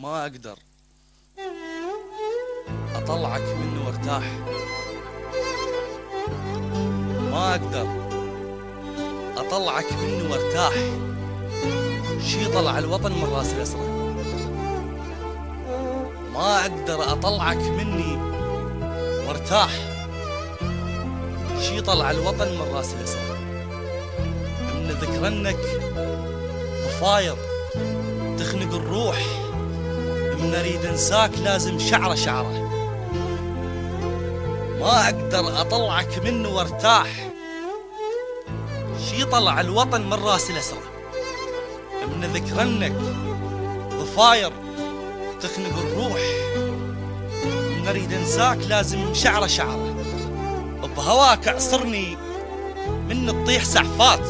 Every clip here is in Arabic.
ما أقدر أطلعك منه وارتاح، ما أقدر أطلعك منه وارتاح. شي طلع الوطن من راس الأسرة، ما أقدر أطلعك مني وارتاح. شي طلع الوطن من راس الأسرة، من ذكرنك ضفاير تخنق الروح. من أريد أنساك لازم شعرة شعرة، ما أقدر أطلعك منه وارتاح. شي طلع الوطن من راس الأسرة، من ذكرنك ضفاير تخنق الروح. من أريد أنساك لازم شعرة شعرة، بهواك اعصرني من تطيح سعفات.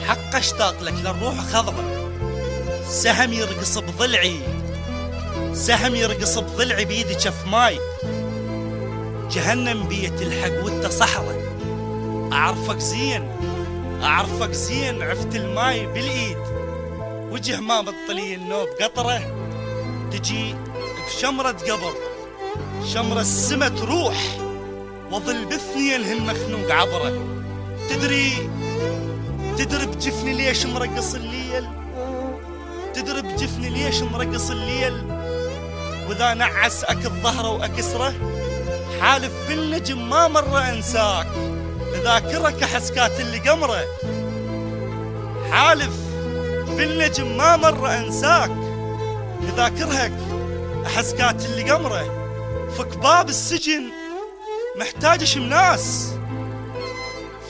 حق اشتاق لك للروح خضرة، سهم يرقص بضلعي، سهم يرقص بضلعي بيدي شف ماي. جهنم بيت الحق وانت صحرة، اعرفك زين اعرفك زين. عفت الماي بالايد، وجه ما بطلي النوب قطرة. تجي بشمرة قبر، شمرة السما تروح، وظل باثنين هالمخنوق عبره. تدري بجفني ليش مرقص الليل، تدري بجفني ليش مرقص الليل. واذا نعس اكل ظهره واكسره، حالف بالنجم ما مرة انساك. اذاكرك احسكات اللي قمره، حالف بالنجم ما مرة انساك. اذاكرك احسكات اللي قمره. فك باب السجن محتاج شمناس،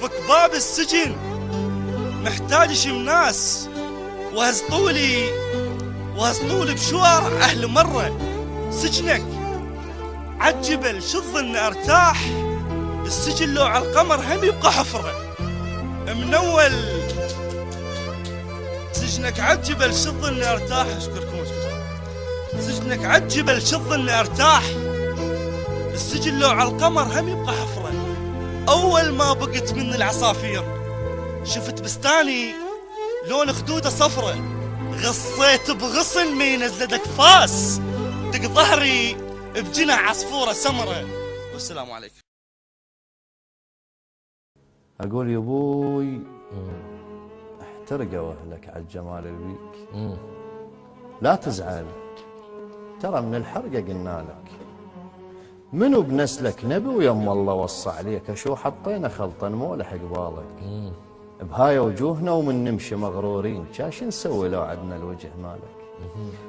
فك باب السجن محتاج شمناس. وهزطولي بشوارع اهل مرة. سجنك عالجبل شظن ارتاح، السجن لو على القمر هم يبقى حفرة منول. سجنك عالجبل شظن ارتاح. اشكركم. سجنك عالجبل شظن ارتاح، السجن لو على القمر هم يبقى حفرة. اول ما بقت من العصافير شفت بستاني لون خدوده صفرة. غصيت بغصن ما ينزلدك فاس، دق ظهري بجناح عصفورة سمرة. والسلام عليكم. اقول يا ابوي احترقوا اهلك على الجمال اللي بيك، لا تزعل ترى من الحرقه قلنا لك. منو بنسلك نبي ويم الله وصى عليك. اشو حطينا خلطا مولح قبالك بهاي وجوهنا ومن نمشي مغرورين. شاش نسوي لو عدنا الوجه مالك؟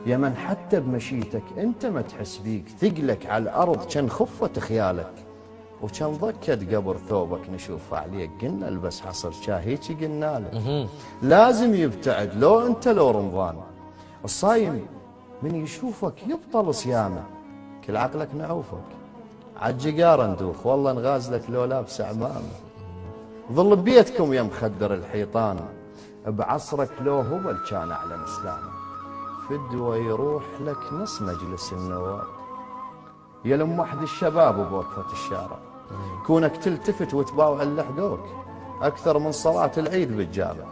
يا من حتى بمشيتك انت ما تحس بيك. ثقلك على الارض كان خفة خيالك، وكان ضكت قبر ثوبك نشوفه عليك. قلنا البس حصر شاهيكي قلنا لك لازم يبتعد لو انت لو رمضان. الصايم من يشوفك يبطل صيامه، كل عقلك نعوفك عالجقار ندوخ. والله نغازلك لو لابس عمامه. ظل ببيتكم يا مخدر الحيطان، بعصرك لو هبل كان اعلى اسلامه. فدوى يروح لك نص مجلس النواب، يا لم واحد الشباب بوقفة الشارع. كونك تلتفت وتباوع اللي حقوك اكثر من صلاة العيد بالجامع.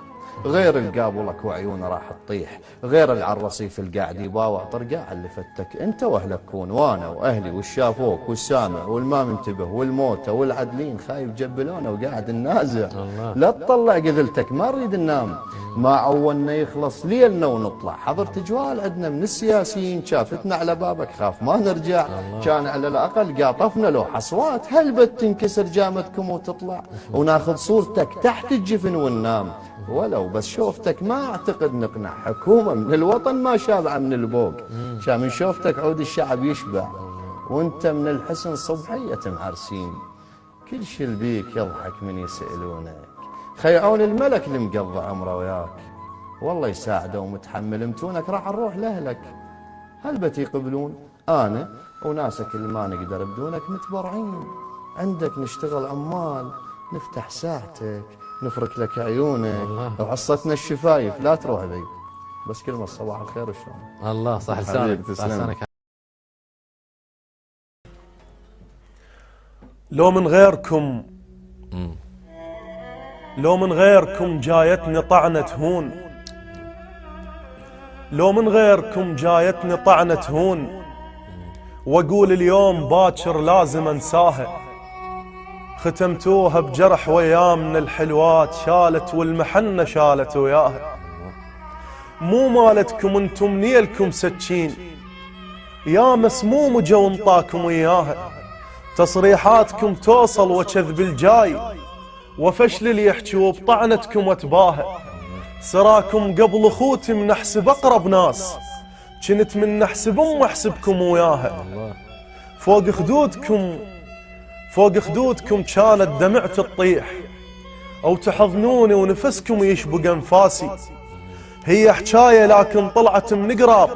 غير القابلك وعيونه راح تطيح، غير العالرصيف القاعد يباوع طرقاع اللي فتك. انت واهلك كون، وانا واهلي والشافوك والسامع والما منتبه والموتى والعدلين خايف جبلونه وقاعد النازع. لا تطلع قذلتك ما نريد ننام، ما عولنا يخلص ليلنا ونطلع. حضرت جوال عندنا من السياسيين شافتنا على بابك خاف ما نرجع. كان على الاقل قاطفنا لو حصوات، هلبت تنكسر جامتكم وتطلع وناخذ صورتك تحت الجفن وننام. ولو بس شوفتك ما اعتقد نقنع حكومة من الوطن ما شابعة من البوق. شا من شوفتك عود الشعب يشبع، وانت من الحسن صبحية معرسين. كل شي البيك يضحك من يسألونك، خيعون الملك اللي مقضى عمره وياك. والله يساعده ومتحمل متونك راح نروح لأهلك. هل بتيقبلون انا وناسك اللي ما نقدر بدونك متبرعين. عندك نشتغل عمال نفتح ساعتك نفرك لك عيونك وعصتنا الشفايف. لا تروح بعيد بس كلمة صباح الخير وشلون. الله صح لسانك صح لسانك. لو من غيركم جايتني طعنة هون، لو من غيركم جايتني طعنة هون، واقول اليوم باكر لازم انساها. ختمتوها بجرح وياه من الحلوات، شالت والمحنة شالت وياها. مو مالتكم انتم نيلكم سكين، يا مسموم جو انطاكم وياها. تصريحاتكم توصل وكذب الجاي، وفشل اللي يحكوا بطعنتكم وتباهى. سراكم قبل اخوتي من احسب اقرب ناس، كنت من احسب احسبكم وياها. فوق خدودكم كانت دمعت تطيح، او تحضنوني ونفسكم يشبق انفاسي. هي حكايه لكن طلعت من قراب،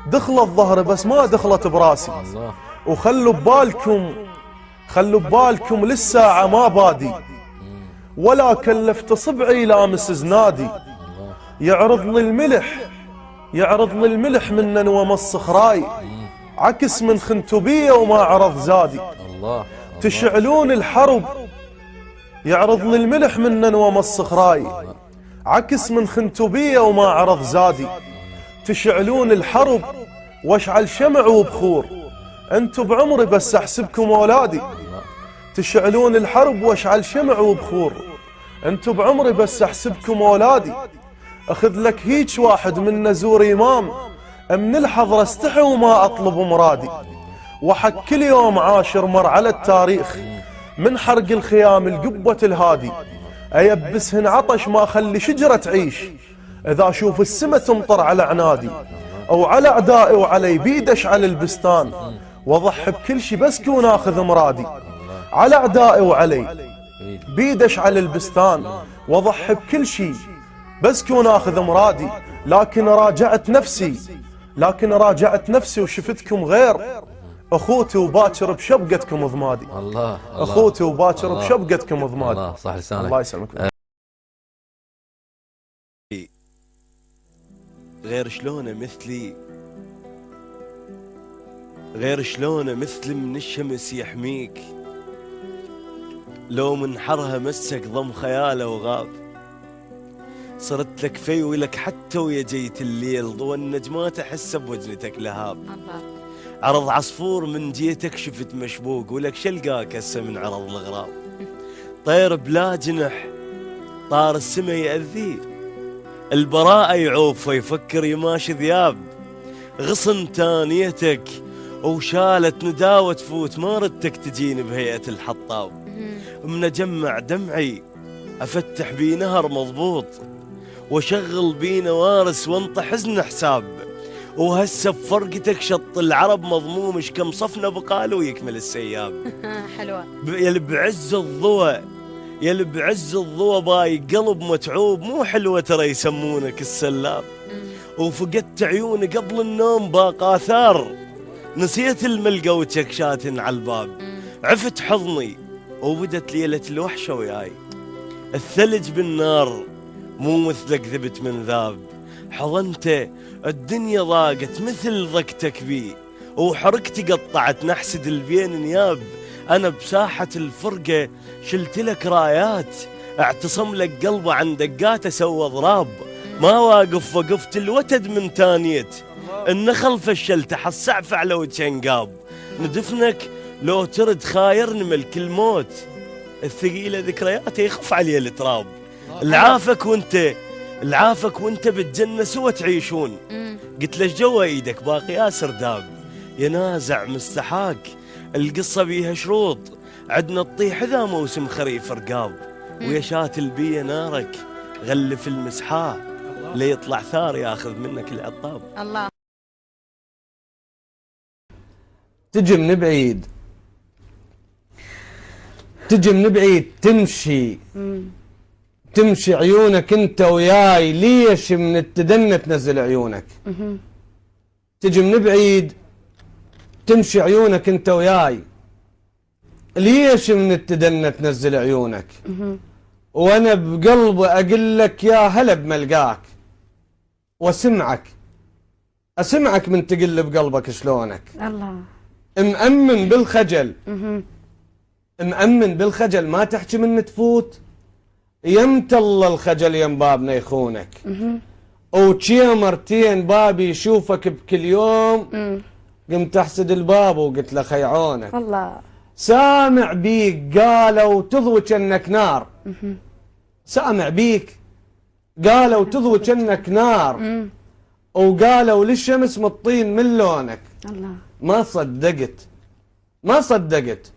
دخلت ظهري بس ما دخلت براسي. وخلوا ببالكم للساعه ما بادي، ولا كلفت صبعي لامس زنادي. يعرضني الملح منن ومص خراي، عكس من خنتبيه وما عرض زادي. تشعلون الحرب، يعرضني الملح منن ومص خراي، عكس من خنتبيه وما عرض زادي. تشعلون الحرب واشعل شمع وبخور، انتو بعمري بس احسبكم اولادي. تشعلون الحرب واشعل شمع وبخور، انتو بعمري بس احسبكم اولادي. اخذ لك هيج واحد من نزور امام، من الحضره استحي وما اطلب مرادي. وحق كل يوم عاشر مر على التاريخ، من حرق الخيام القبة الهادي. ايبسهن عطش ما اخلي شجرة تعيش، اذا اشوف السما تمطر على عنادي. او على اعدائي وعلي بيدش على البستان، واضحي بكل شي بس كون اخذ مرادي. على اعدائي وعلي بيدش على البستان، واضحي بكل شي بس كون اخذ مرادي. لكن راجعت نفسي وشفتكم غير، اخوتي وباكر بشبقتكم ضمادي. الله اخوتي وباكر بشبقتكم ضمادي. الله صح لسانك. الله يسلمك. غير شلونه مثل من الشمس يحميك، لو من حرها مسك ضم خياله وغاب. صرت لك في ولك حتى ويا جيت الليل، ضوى النجمات احس بوجنتك لهاب. عرض عصفور من جيتك شفت مشبوق، ولك شلقاك هسه من عرض الغراب. طير بلا جنح طار السما يأذيه، البراءة يعوف ويفكر يماشي ذياب. غصن تانيتك وشالت نداوة تفوت، ما ردتك تجيني بهيئة الحطاب. من اجمع دمعي افتح بيه نهر مضبوط، وشغل بيه نوارس وانطح حزن حساب. وهسه بفرقتك شط العرب مضموم، ايش كم صفنا بقاله ويكمل السياب. حلوة. يلي بعز الضوء باي قلب متعوب، مو حلوة ترى يسمونك السلاب. وفقدت عيوني قبل النوم باق آثار، نسيت الملقى وتشكشات على الباب. عفت حضني وبدت ليلة الوحشة وياي، الثلج بالنار مو مثلك ذبت من ذاب. حضنته الدنيا ضاقت مثل ضقتك بي، وحركتي قطعت نحسد البين نياب. أنا بساحة الفرقة شلت لك رايات، اعتصم لك قلبه عن دقاته سوى ضراب. ما وقفت الوتد من تانيت، النخل فشلت حالسعف على وجه انقاب. ندفنك لو ترد خايرني ملك الموت، الثقيلة ذكرياته يخف عليه التراب. العافك وانت بالجنة سوا تعيشون. قلت له جوا ايدك باقي ياسر داب، ينازع مستحاك القصة بيها شروط. عدنا تطيح اذا موسم خريف رقاب، ويا شات البية نارك غلف المسحاه، ليطلع ثار ياخذ منك العطاب. الله. تجي من بعيد تمشي عيونك انت وياي، ليش من التدنى تنزل عيونك؟ تجي من بعيد تمشي عيونك انت وياي، ليش من التدنى تنزل عيونك؟ وانا بقلبي اقول لك يا هلا بملقاك، اسمعك من تقل بقلبك شلونك. الله. مأمن بالخجل ما تحكي من تفوت، يمت الله الخجل يم بابنا يخونك. وشي مرتين بابي يشوفك بكل يوم. قمت احسد الباب وقلت له خيعونك. الله. سامع بيك قالوا تضوي كأنك نار. سامع بيك قالوا تضوي كأنك نار. وقالوا للشمس مطين من لونك. الله. ما صدقت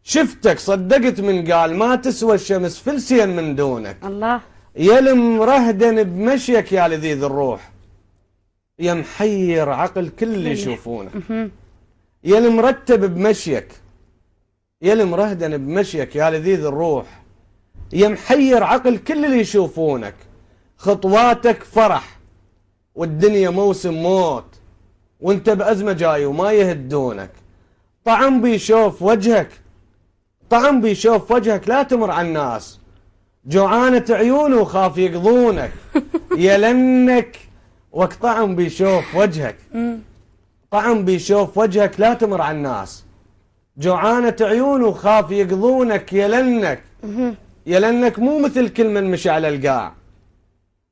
شفتك صدقت من قال ما تسوى الشمس فلسين من دونك. الله. يا المرهدن بمشيك يا لذيذ الروح، يا محير عقل كل اللي يشوفونك. يا المرتب بمشيك، يا المرهدن بمشيك يا لذيذ الروح، يا محير عقل كل اللي يشوفونك. خطواتك فرح والدنيا موسم موت، وانت بأزمة جاي وما يهدونك. طعم بيشوف وجهك، طعم بيشوف وجهك لا تمر على الناس. جوعانة عيونه وخاف يقضونك. يا لنك وقت طعم بيشوف وجهك، طعم بيشوف وجهك لا تمر على الناس. جوعانة عيونه وخاف يقضونك. يا لنك، يا لنك مو مثل كل من مشى على القاع،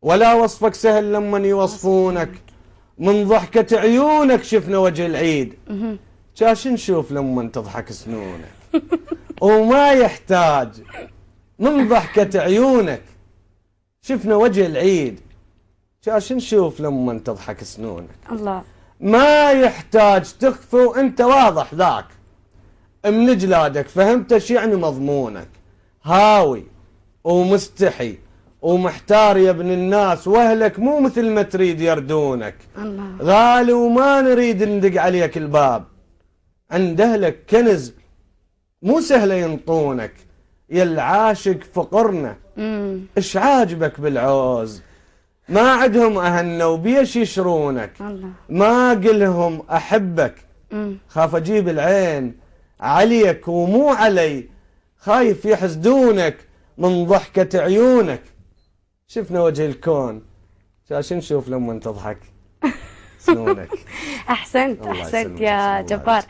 ولا وصفك سهل لمن يوصفونك. من ضحكة عيونك شفنا وجه العيد، جاش نشوف لمن تضحك سنونك. وما يحتاج، من ضحكة عيونك شفنا وجه العيد، جاش نشوف لمن تضحك سنونك. الله. ما يحتاج تخفي وانت واضح ذاك من جلادك، فهمت ايش يعني مضمونك. هاوي ومستحي ومحتار يا ابن الناس، واهلك مو مثل ما تريد يردونك. الله. غالي وما نريد ندق عليك الباب، عند اهلك كنز مو سهله ينطونك. يا العاشق فقرنا، ايش عاجبك بالعوز؟ ما عدهم اهلنا وبيش يشرونك. الله. ما قلهم احبك، خاف اجيب العين عليك ومو علي، خايف يحسدونك من ضحكة عيونك. شفنا وجه الكون، جاش نشوف لما تضحك سنونك. احسنت احسنت يا جبار.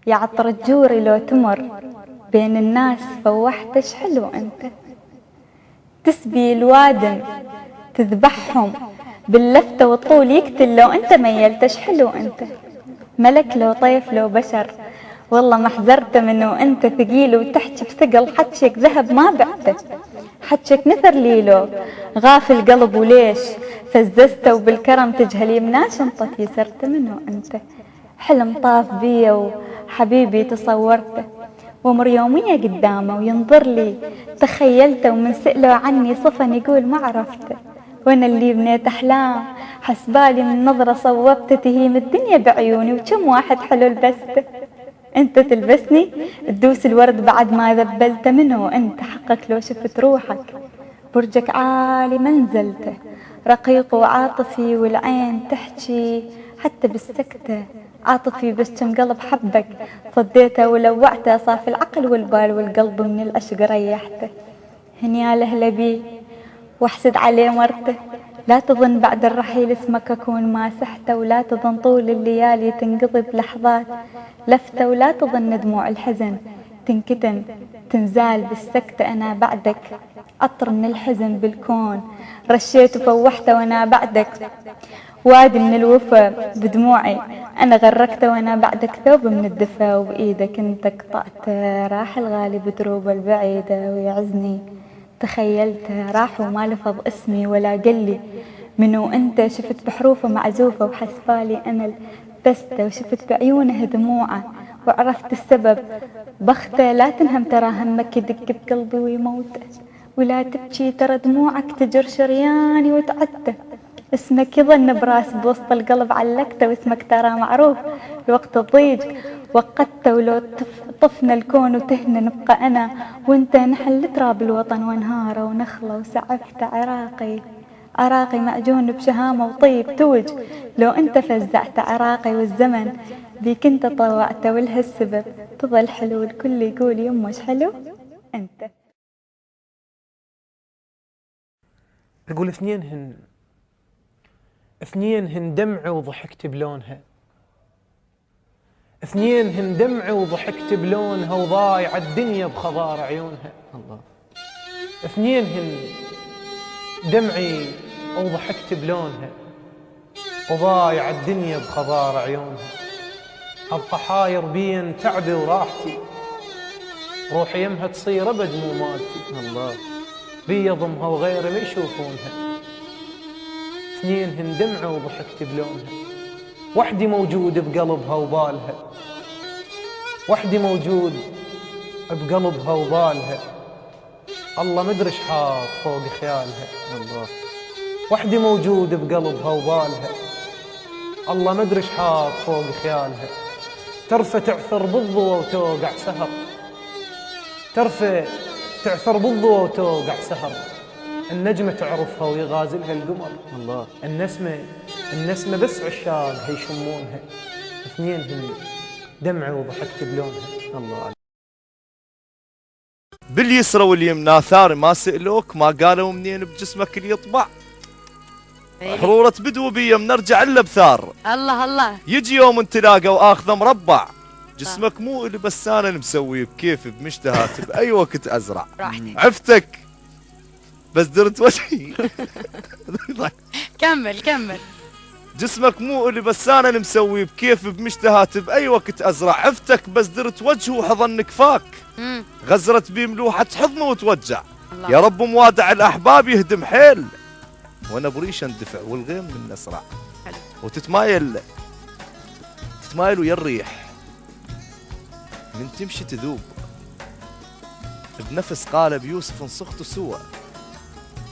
يا عطر الجوري لو تمر بين الناس فوحتش حلو انت، تسبي الوادم تذبحهم باللفتة والطول يقتل لو انت ميلتش حلو انت، ملك لو طيف لو بشر والله ما حذرت منه انت ثقيل وتحكي بثقل، حجك ذهب ما بعته، حجك نثر ليلو غافل قلب وليش فززته وبالكرم تجهلي مناش انطت يسرت منه انت، حلم طاف بي وحبيبي تصورته ومر يومية قدامه وينظر لي تخيلته، ومن سأله عني صفن يقول ما عرفته، وانا اللي بنيت احلام حسبالي من نظرة صوبته تهيم الدنيا بعيوني، وكم واحد حلو لبسته انت تلبسني تدوس الورد بعد ما ذبلته منه انت، حقك لو شفت روحك برجك عالي منزلته، رقيق وعاطفي والعين تحكي حتى بالسكتة، عاطفي بس كم قلب حبك صديته ولوعته، صافي العقل والبال والقلب من العشق ريحته، هنياله لبي واحسد عليه مرته، لا تظن بعد الرحيل اسمك اكون ماسحته، ولا تظن طول الليالي تنقضي بلحظات لفته، ولا تظن دموع الحزن تنكتم تنزال بالسكتة، انا بعدك عطر من الحزن بالكون رشيت وفوحته، وانا بعدك وادي من الوفا بدموعي انا غرقته، وانا بعدك ثوب من الدفا وبايدك انت قطعته، راح الغالي بدروبه البعيده ويعزني تخيلته، راح وما لفظ اسمي ولا قلي منو انت، شفت بحروفه معزوفه وحسبالي انا لبسته، وشفت بعيونه دموعه وعرفت السبب بخته، لا تنهم ترى همك يدق بقلبي ويموته، ولا تبكي ترى دموعك تجر شرياني وتعته، اسمك يظن براس بوسط القلب علقته، واسمك ترى معروف لوقت الضيق وقدته، ولو طفنا الكون وتهنا نبقى انا وانت نحل تراب الوطن وانهاره ونخله وسعفته، عراقي معجون بشهامه وطيب توج، لو انت فزعت عراقي والزمن بيك انت طوعته، ولهالسبب تظل حلو الكل يقول يمش حلو انت. اقول اثنين دمعي وضحكت بلونها، اثنين دمعي وضحكت بلونها، وضايع الدنيا بخضار عيونها. الله. اثنين هن دمعي وضحكت بلونها، وضايع الدنيا بخضار عيونها. ابقى حاير بين تعبي وراحتي، روحي يمها تصير ابد مو مالتي. الله بيضمها وغيري ما يشوفونها. اثنين هن دمعي وضحكت بلونها، وحدي موجود بقلبها وبالها، وحدي موجود بقلبها وبالها. الله مدري ايش حاط فوق خيالها. الله وحدي موجود بقلبها وبالها، الله مدري ايش حاط فوق خيالها. ترفى تعثر بالضوى وتوقع سهر، ترفى تعثر بالضوى وتوقع سهر. النجمة تعرفها ويغازلها القمر. الله النسمة بس عشاقها يشمونها. اثنين هن دمعي وضحكت بلونها. الله باليسرى واليمنى ثار ما سألوك، ما قالوا منين بجسمك اللي يطبع. حرورة بدو بيم نرجع الا بثار. الله الله يجي يوم نتلاقى واخذه مربع. جسمك مو اللي بس انا اللي مسويه بكيف بمشتهات باي وقت ازرع. عفتك بس درت وجهي. كمل. جسمك مو اللي بس انا اللي مسويه بكيف بمشتهات باي وقت ازرع. عفتك بس درت وجهه وحضن كفاك. غزرت بيه ملوحة حضنه وتوجع. يا رب موادع الاحباب يهدم حيل، وانا بريش اندفع والغيم من اسرع. وتتمايل ويا الريح، من تمشي تذوب. بنفس قالب يوسف انصخت سوى،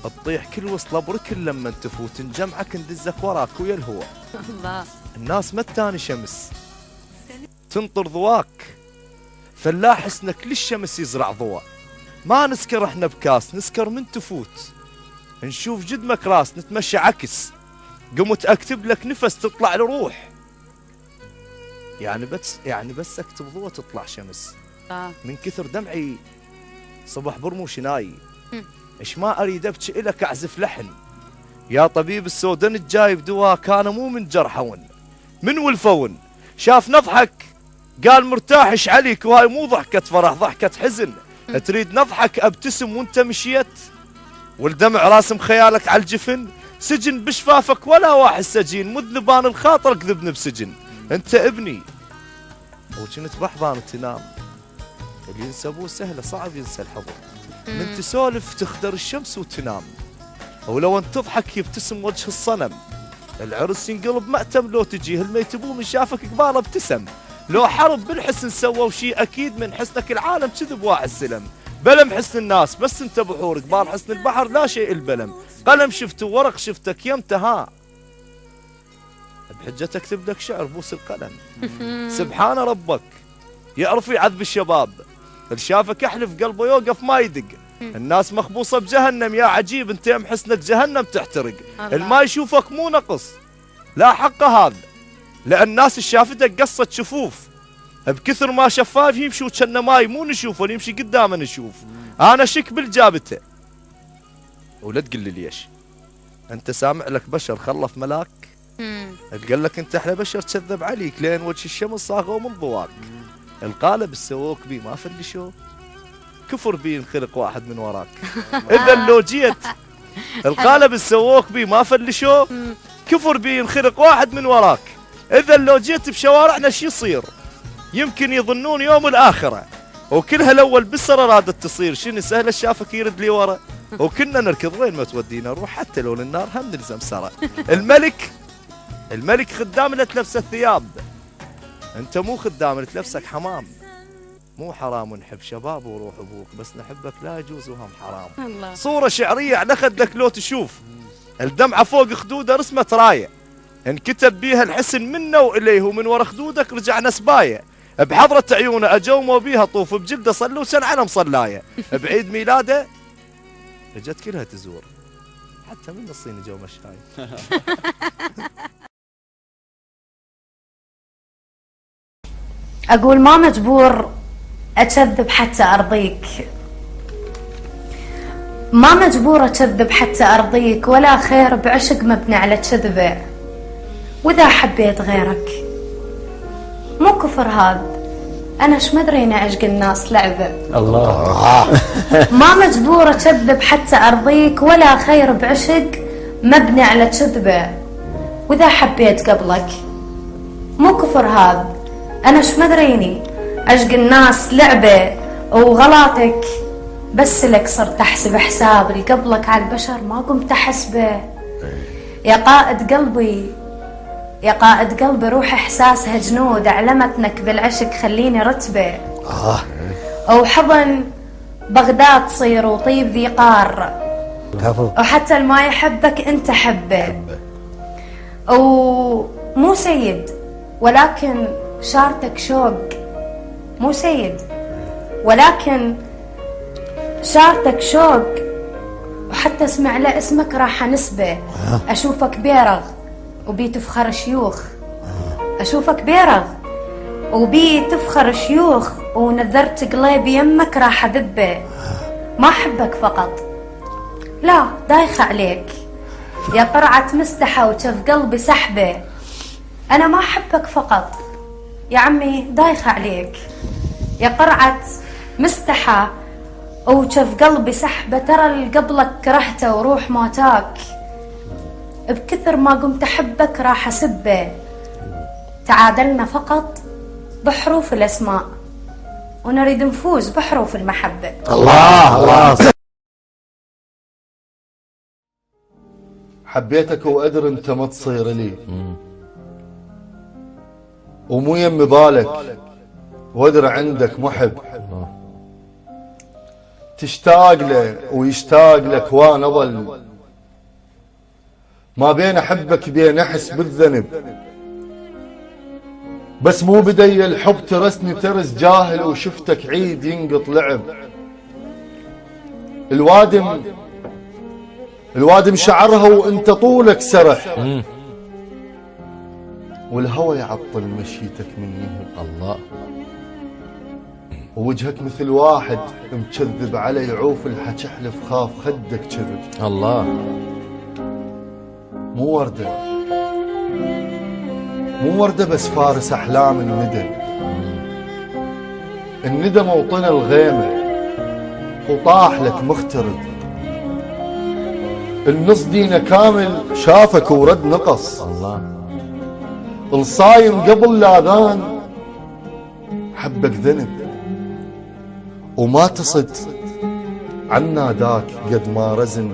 تطيح كل وصله بركل لما تفوت. نجمعك ندزك وراك ويا الهوى. الله الناس ما تاني شمس تنطر ضواك، فلاح حسنك للشمس يزرع ضوى. ما نسكر احنا بكاس، نسكر من تفوت. نشوف جدمك راس نتمشى عكس. قمت اكتب لك نفس تطلع لروح. يعني بس اكتب ضوء تطلع شمس. من كثر دمعي صبح برموش ناي. ايش ما اريد ابكي الك اعزف لحن. يا طبيب السودان الجايب دواء كان مو من جرحون. من والفون شاف نضحك قال مرتاح ايش عليك. وهاي مو ضحكة فرح، ضحكة حزن. تريد نضحك ابتسم وانت مشيت، والدمع راسم خيالك على الجفن. سجن بشفافك ولا واحد سجين، مذنبان الخاطر كذبني بسجن. انت ابني وكنت بحضان تنام، اللي ينسى ابوه سهله صعب ينسى الحضن. من تسولف تخدر الشمس وتنام، ولو انت تضحك يبتسم وجه الصنم. العرس ينقلب مأتم لو تجيه الميت ابوه من شافك قباله ابتسم. لو حرب بالحسن سووا شيء اكيد من حسنك العالم كذب واحد سلم. بلم حسن الناس بس انت بحور، قبال حسن البحر لا شيء البلم. قلم شفته ورق شفتك يمتى ها، بحجة اكتب لك شعر بوس القلم. سبحان ربك يعرف يعذب الشباب، اللي شافك احلف قلبه يوقف ما يدق. الناس مخبوصة بجهنم يا عجيب، انت يم حسنك جهنم تحترق. الما يشوفك مو نقص لا حق هذا، لأن الناس شافتك قصة شفوف. بكثر ما شفاف يمشوا كنا ماي مو نشوفه، اللي يمشي قدامه نشوف. انا شك بالجابته ولا تقول لي ليش. انت سامع لك بشر خلف ملاك. قال لك انت احلى بشر كذب عليك، لين وجه الشمس صاغوا من ضواك. القالب السووك بي ما فلشوه، كفر بي انخلق واحد من وراك. اذا لو جيت القالب السووك بي ما فلشوه، كفر بي انخلق واحد من وراك. اذا لو جيت بشوارعنا شي يصير، يمكن يظنون يوم الآخرة، وكلها الأول بالسرة رادت تصير. شنو سهلة شافك يرد لي ورا، وكنا نركض وين ما تودينا نروح، حتى لو للنار هم نلزم سرى. الملك خدام لا تلبس الثياب، انت مو خدام تلبسك حمام. مو حرام نحب شباب وروح ابوك، بس نحبك لا يجوز وهم حرام. الله. صورة شعرية على خدك لو تشوف، الدمعة فوق خدوده رسمة راية، انكتب بيها الحسن منا وإليه، ومن ورا خدودك رجعنا سباية. بحضرة عيونه أجوموا بيها طوف، بجلده صلوا كان على مصلاية. بعيد ميلاده اجت كلها تزور، حتى من الصين جو مشاي. أقول ما مجبور أكذب حتى أرضيك، ما مجبور أكذب حتى أرضيك، ولا خير بعشق مبني على كذبه. وإذا حبيت غيرك مو كفر هذا، أنا شمدري إني أعشق الناس لعبة. الله. ما مجبورة أكذب حتى أرضيك، ولا خير بعشق مبني على كذبة. وإذا حبيت قبلك مو كفر هذا، أنا شمدريني أعشق الناس لعبة، وغلطك بس لك صرت أحسب حساب، اللي قبلك على البشر ما قمت أحسبه. يا قائد قلبي يا قائد قلبي، روح إحساسها جنود، علمتنك بالعشق خليني رتبة. أو حضن بغداد تصير وطيب ذي قار، وحتى الما يحبك أنت حبه. ومو سيد ولكن شارتك شوق، مو سيد ولكن شارتك شوق، وحتى اسمع له اسمك راح نسبه. أشوفك بيرغ وبي تفخر شيوخ، أشوفك بيرغ وبي تفخر شيوخ، ونذرت قلبي يمك راح أذبه. ما أحبك فقط، لا دايخة عليك يا قرعة مستحة وشف قلبي سحبه. أنا ما أحبك فقط يا عمي، دايخة عليك يا قرعة مستحة وشف قلبي سحبه. ترى اللي قبلك كرهته وروح موتاك، بكثر ما قمت أحبك راح أسبه. تعادلنا فقط بحروف الأسماء، ونريد نفوز بحروف المحبة. الله. حبيتك وأدري أنت ما تصير لي، ومو يم بالك وأدري عندك محب، تشتاق له ويشتاق لك وأنا أظل ما بين أحبك بين أحس بالذنب. بس مو بدي الحب ترسني ترس جاهل، وشفتك عيد ينقط لعب. الوادم شعرها وانت طولك سرح، والهوى يعطل مشيتك من يهب. الله. ووجهك مثل واحد مكذب علي، يعوف الحكي حلف خاف خدك كذب. الله. مو وردة بس فارس أحلام الندى موطن الغيمة، وطاح لك مخترب. النص دينا كامل شافك ورد نقص. الله. الصايم قبل الأذان حبك ذنب، وما تصد عن ناداك قد ما رزن.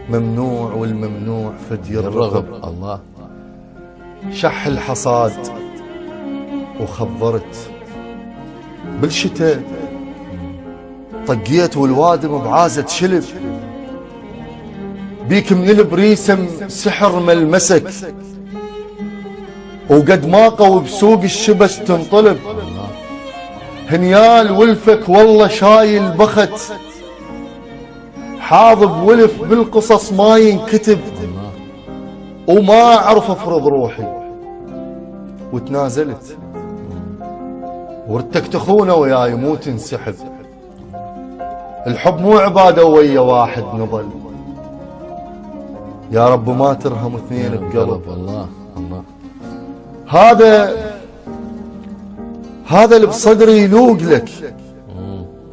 ممنوع والممنوع فد يرغب. الله. شح الحصاد وخضرت بالشتاء، طقيت والوادم بعازة شلب. بيك من البريسم سحر ملمسك، وقد ما قوي بسوق الشبس تنطلب. هنيال ولفك والله شايل بخت، حاضب ولف بالقصص ما ينكتب. وما أعرف أفرض روحي وتنازلت، وردتك تخونه وياي مو تنسحب. الحب مو عبادة ويا واحد نضل، يا رب ما ترهم اثنين بقلب. الله. هذا اللي بصدري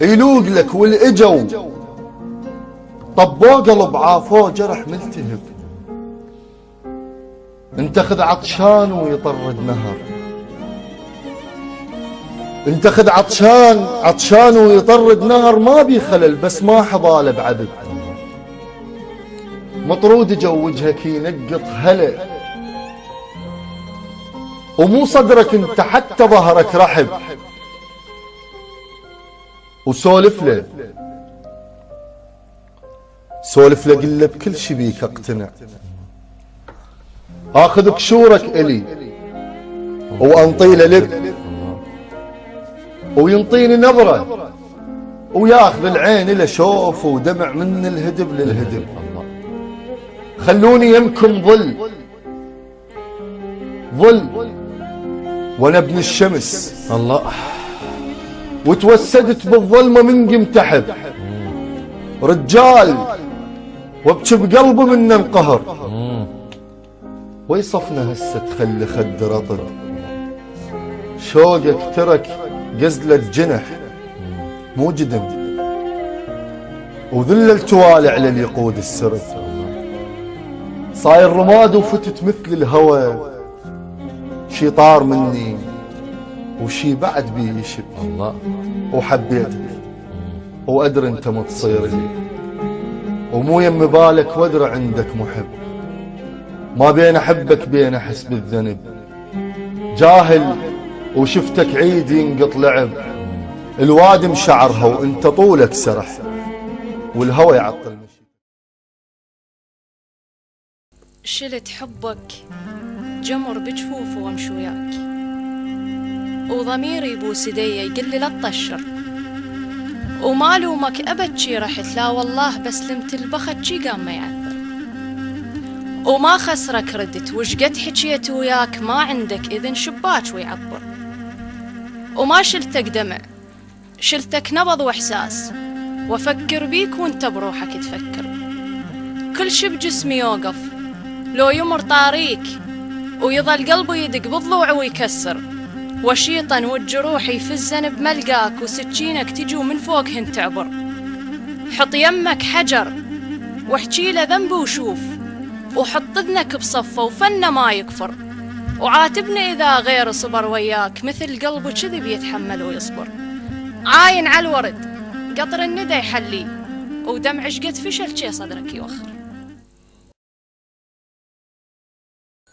يلوق لك والإجو طبوه قلب عافوه جرح ملتهب. انت خذ عطشان ويطرد نهر، انت خذ عطشان ويطرد نهر. ما بي خلل بس ما حضاله بعدد، مطرود جو وجهك ينقط هلا. ومو صدرك انت حتى ظهرك رحب، وسولف له قل بكل شي بيك اقتنع. اخذ كشورك الي وانطيله لب، وينطيني نظره وياخذ العين له شوف ودمع من الهدب للهدب. خلوني يمكم ظل وانا ابن الشمس. الله. وتوسدت بالظلمه من قمتحب، رجال وابكي بقلبه من انقهر. ويصفنا هسه تخلي خد رطب، شوقك ترك قزلة جنح مو جدم، وذل التوالع لليقود السرب، صاير رماد وفتت مثل الهوى، شي طار مني وشي بعد بي يشب الله، وحبيتك وادري انت متصير لي، ومو يم بالك وادري عندك محب، ما بين احبك بين احس بالذنب، جاهل وشفتك عيد ينقط لعب، الوادم شعرها وانت طولك سرح، والهوى يعطل مشي. شلت حبك جمر بجفوف وامشي وياك، وضميري يبوس يدي يقول لي لا تطشر، وما لومك ابد شي رحت، لا والله بسلمت البخت شي قام ما يعثر، وما خسرك ردت وشقد حكيت وياك ما عندك اذن شباك ويعبر، وما شلتك دمع شلتك نبض واحساس، وافكر بيك وانت بروحك تفكر، كل شي بجسمي يوقف لو يمر طاريك، ويظل قلبه يدق بضلوع ويكسر، وشيطا والجروح يفزن بملقاك، وسكينك تجو من فوقهن تعبر، حط يمك حجر واحكي له ذنبي وشوف، وحط اذنك بصفه وفنه ما يكفر، وعاتبني اذا غير صبر وياك، مثل قلبه كذب يتحمل ويصبر، عاين على الورد قطر الندى يحلي، ودمع شقد فشل شي صدرك يوخر.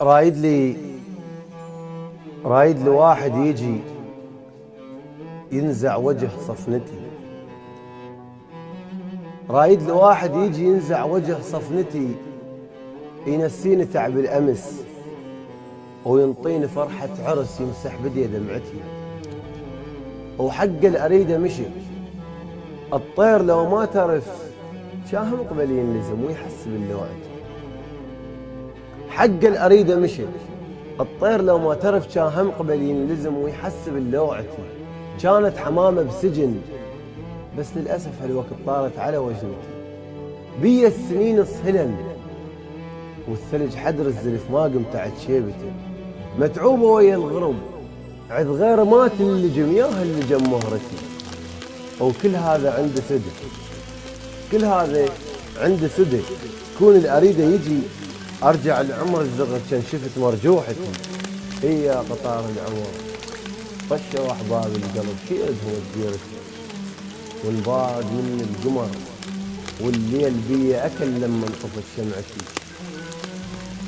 رايد لي واحد يجي ينزع وجه صفنتي، رايد لي واحد يجي ينزع وجه صفنتي، ينسيني تعب الأمس وينطيني فرحة عرس، يمسح بدي دمعتي، وحق الأريدة مشي الطير لو ما ترف، شاهم قبل ينلزم ويحس باللوعة، حق الأريدة مشي الطير لو ما ترف، شاهم قبل ينلزم ويحس باللوعة، كانت حمامة بسجن بس للأسف هالوقت طارت على وجنتي، بيا السنين صهلن والثلج حدر الزلف ما قمت عد شيبتي، متعوبة ويا الغرب عد غير ما تلجم ياها اللي جم مهرتي، وكل هذا عنده سدى، كل هذا عنده سدى، كون الأريدة يجي أرجع لعمر الزغر كان شفت مرجوحتي، هي قطار العمر طشوا أحباب القلب شيدهم وديرتي، وانباد من القمر والليل بي أكل لما انطفت شمعتي،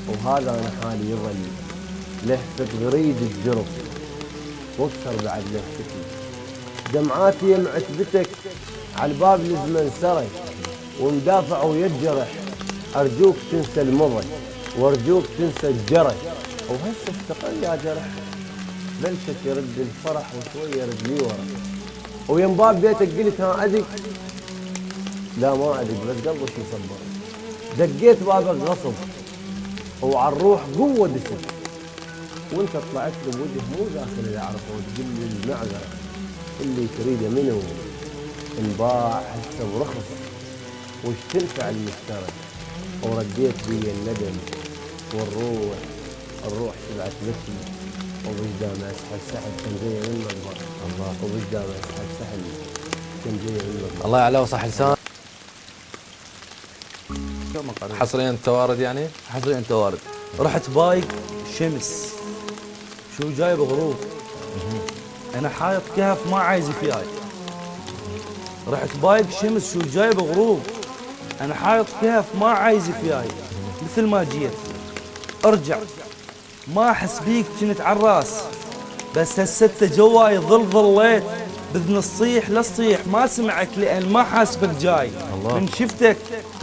وهذا أنا حالي يظل لهفة غريد الجرف واكثر بعد لهفتي، دمعاتي يم عتبتك عالباب لزمن سري، ومدافع ويجرح أرجوك تنسى المضي وأرجوك تنسى الجرح، وهسه افتقر يا جرح بلشت يرد الفرح وشوي يرد لي ورا، ويم باب بيتك قلت ها أدق، لا ما أدق بس قلبي شي صبر، دقيت بابك غصب وعالروح قوة دسم، وانت طلعت له بوجه مو داخل اللي اعرفه، وتقول لي المعذرة اللي تريده منه انباع هسه ورخص، وش تنفع المشترى، ورديت بي الندم الروح شبعت مثلي، وبجدام اسحب سحل كان جاي من المطبخ، الله، وبجدام اسحب سحل كان جاي من المطبخ، الله يعلى وصح لسان. حصريا توارد يعني؟ حصريا توارد. رحت بايق شمس شو جايب غروب، انا حايط كهف ما عايز فياي، رحت بايق شمس شو جايب غروب، انا حايط كهف ما عايز فياي، مثل ما جيت ارجع ما احس بيك كنت عالراس، بس هالستة جواي ظليت بذن الصيح للصيح ما سمعك لان ما حاسبك جاي، الله.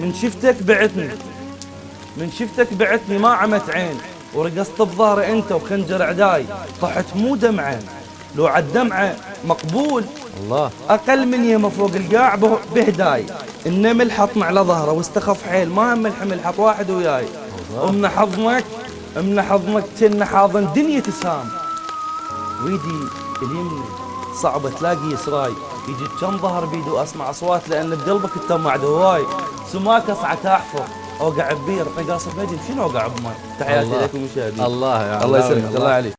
من شفتك بعتني، من شفتك بعتني ما عمت عين، ورقصت بظهري انت وخنجر عداي، طحت مو دمعه لو عالدمعه مقبول، الله، اقل من يمه فوق القاع بهداي، النمل حطم على ظهره واستخف حيل ما هم الحمل حط واحد وياي، امن حضنك كنا حاضن دنيا تسام، ويدي اليمني صعبة تلاقي يسراي، يجي كم ظهر بيدي واسمع اصوات لان بقلبك التمع دواي، سماك اصعد احفر اوقع ببير نقاص بنجم شنو اوقع بماي، تحياتي لكم مشاهدين. الله يا الله يسلمك الله عليك.